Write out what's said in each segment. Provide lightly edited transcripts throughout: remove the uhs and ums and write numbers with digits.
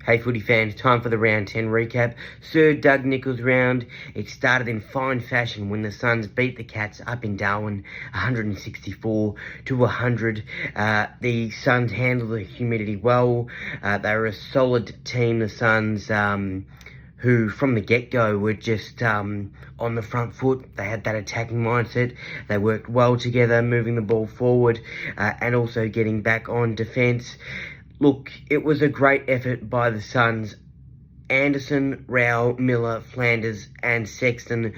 Hey footy fans, time for the round 10 recap. Sir Doug Nicholls round. It started in fine fashion when the Swans beat the Cats up in Darwin 164 to 100. The Swans handled the humidity well. They were a solid team, the Swans, who from the get-go were just on the front foot. They had that attacking mindset. They worked well together, moving the ball forward and also getting back on defence. Look, it was a great effort by the Swans. Anderson, Rao, Miller, Flanders and Sexton,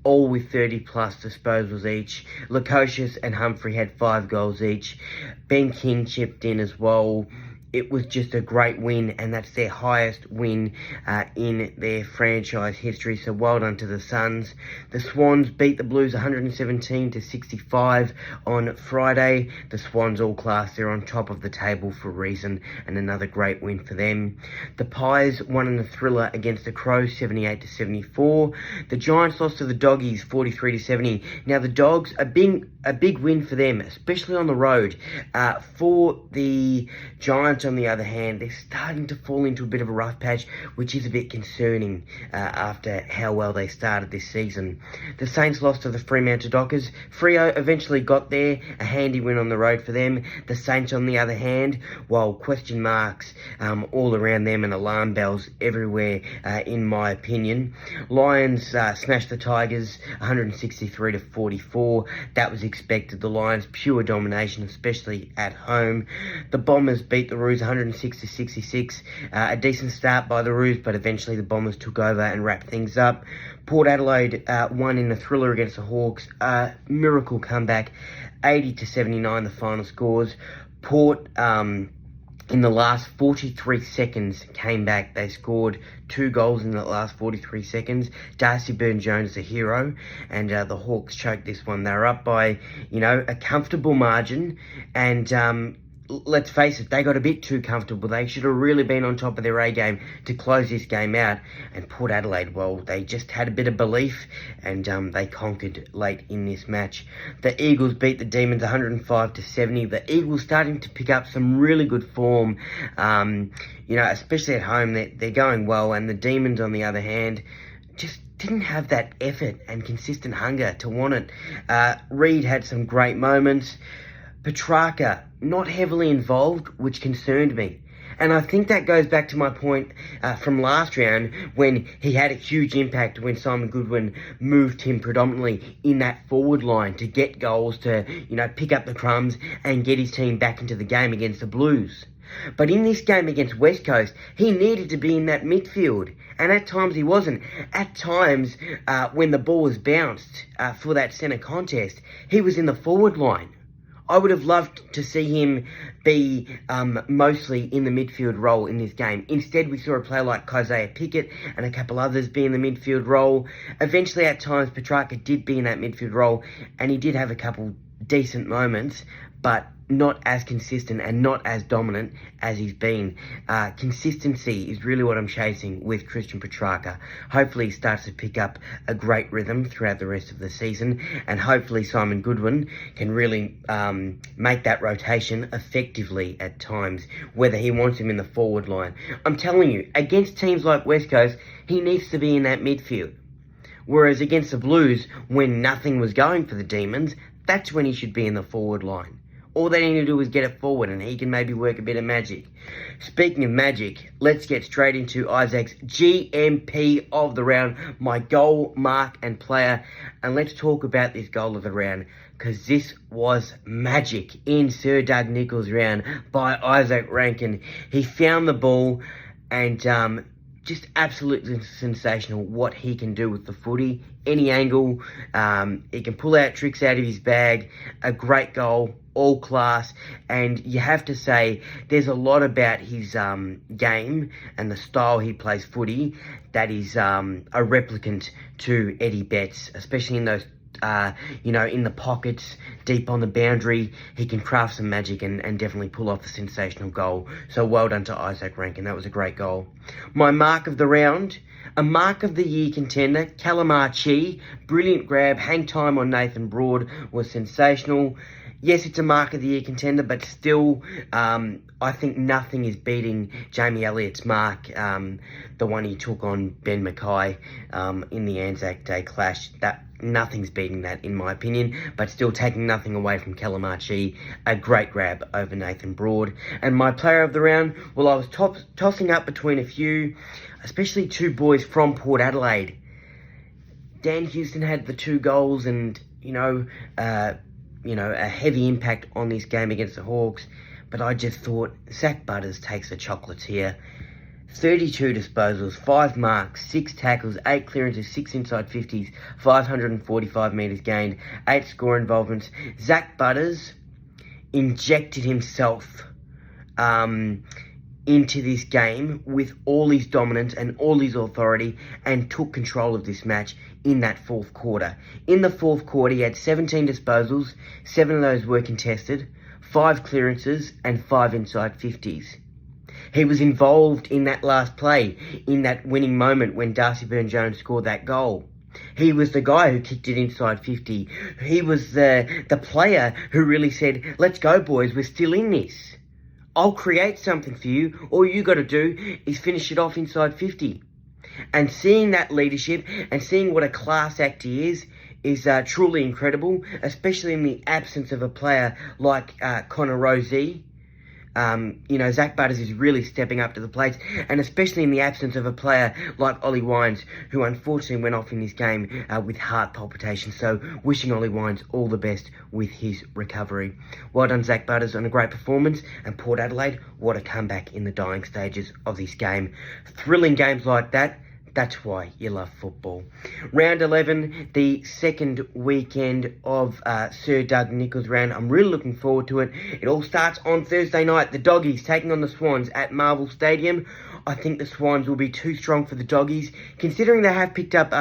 all with 30-plus disposals each. Lukosius and Humphrey had 5 goals each. Ben King chipped in as well. It was just a great win, and that's their highest win in their franchise history, so well done to the Swans. The Swans beat the Blues 117 to 65 on Friday. The Swans all class, they're on top of the table for a reason, and another great win for them. The Pies won in a thriller against the Crows 78 to 74. The Giants lost to the Doggies 43 to 70. Now the Dogs, a big win for them, especially on the road. For the Giants, on the other hand, they're starting to fall into a bit of a rough patch, which is a bit concerning after how well they started this season. The Saints lost to the Fremantle Dockers. Freo eventually got there, a handy win on the road for them. The Saints, on the other hand, while question marks all around them and alarm bells everywhere, in my opinion. Lions smashed the Tigers 163 to 44. That was expected. The Lions, pure domination, especially at home. The Bombers beat the Roos 106 to 66. A decent start by the Roos, but eventually the Bombers took over and wrapped things up. Port Adelaide won in a thriller against the Hawks. Miracle comeback, 80 to 79 the final scores. Port, in the last 43 seconds, came back. They scored 2 goals in the last 43 seconds. Darcy Byrne-Jones, the hero, and the Hawks choked this one. They were up by, a comfortable margin, and let's face it, they got a bit too comfortable. They should have really been on top of their A game to close this game out. And Port Adelaide, well, they just had a bit of belief, and they conquered late in this match. The Eagles beat the Demons 105 to 70. The Eagles starting to pick up some really good form, especially at home. They're going well, and the Demons, on the other hand, just didn't have that effort and consistent hunger to want it. Reid had some great moments. Petrarca, not heavily involved, which concerned me. And I think that goes back to my point from last round, when he had a huge impact when Simon Goodwin moved him predominantly in that forward line to get goals, to, pick up the crumbs and get his team back into the game against the Blues. But in this game against West Coast, he needed to be in that midfield. And at times he wasn't. At times, when the ball was bounced for that centre contest, he was in the forward line. I would have loved to see him be mostly in the midfield role in this game. Instead, we saw a player like Isaiah Pickett and a couple others be in the midfield role. Eventually, at times, Petrarca did be in that midfield role, and he did have a couple decent moments, but not as consistent and not as dominant as he's been. Consistency is really what I'm chasing with Christian Petrarca. Hopefully he starts to pick up a great rhythm throughout the rest of the season, and hopefully Simon Goodwin can really make that rotation effectively at times, whether he wants him in the forward line. I'm telling you, against teams like West Coast, he needs to be in that midfield. Whereas against the Blues, when nothing was going for the Demons, that's when he should be in the forward line. All they need to do is get it forward, and he can maybe work a bit of magic. Speaking of magic, let's get straight into Isaac's GMP of the round, my goal, mark and player. And let's talk about this goal of the round, because this was magic in Sir Doug Nicholls' round by Isaac Rankin. He found the ball, and just absolutely sensational what he can do with the footy. Any angle, he can pull out tricks out of his bag. A great goal, all class. And you have to say, there's a lot about his game and the style he plays footy that is a replicant to Eddie Betts, especially in those in the pockets, deep on the boundary. He can craft some magic and definitely pull off a sensational goal. So well done to Isaac Rankin. That was a great goal. My mark of the round, A mark of the year contender, Calamari, brilliant grab, hang time on Nathan Broad was sensational. Yes, it's a mark of the year contender, but still, I think nothing is beating Jamie Elliott's mark, the one he took on Ben Mackay in the Anzac Day clash. Nothing's beating that, in my opinion, but still taking nothing away from Calamari. A great grab over Nathan Broad. And my player of the round, well, I was tossing up between a few, especially two boys from Port Adelaide. Dan Houston had the 2 goals and, a heavy impact on this game against the Hawks. But I just thought Zach Butters takes the chocolates here. 32 disposals, 5 marks, 6 tackles, 8 clearances, 6 inside 50s, 545 metres gained, 8 score involvements. Zach Butters injected himself into this game with all his dominance and all his authority and took control of this match in that fourth quarter. In the fourth quarter, he had 17 disposals, 7 of those were contested, 5 clearances and 5 inside 50s. He was involved in that last play, in that winning moment when Darcy Byrne-Jones scored that goal. He was the guy who kicked it inside 50. He was the player who really said, let's go boys, we're still in this. I'll create something for you. All you got to do is finish it off inside 50. And seeing that leadership and seeing what a class act he is truly incredible, especially in the absence of a player like Connor Rozee. Zach Butters is really stepping up to the plate, and especially in the absence of a player like Ollie Wines, who unfortunately went off in this game with heart palpitations. So wishing Ollie Wines all the best with his recovery. Well done, Zach Butters, on a great performance, and Port Adelaide, what a comeback in the dying stages of this game. Thrilling games like that. That's why you love football. Round 11, the second weekend of Sir Doug Nicholls round. I'm really looking forward to it. It all starts on Thursday night. The Doggies taking on the Swans at Marvel Stadium. I think the Swans will be too strong for the Doggies, considering they have picked up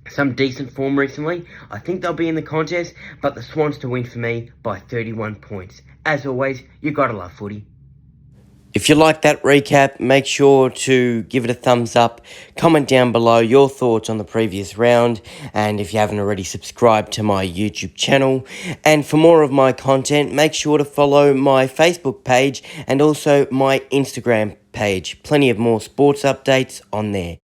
some decent form recently. I think they'll be in the contest, but the Swans to win for me by 31 points. As always, you gotta love footy. If you like that recap, make sure to give it a thumbs up. Comment down below your thoughts on the previous round. And if you haven't already, subscribe to my YouTube channel. And for more of my content, make sure to follow my Facebook page and also my Instagram page. Plenty of more sports updates on there.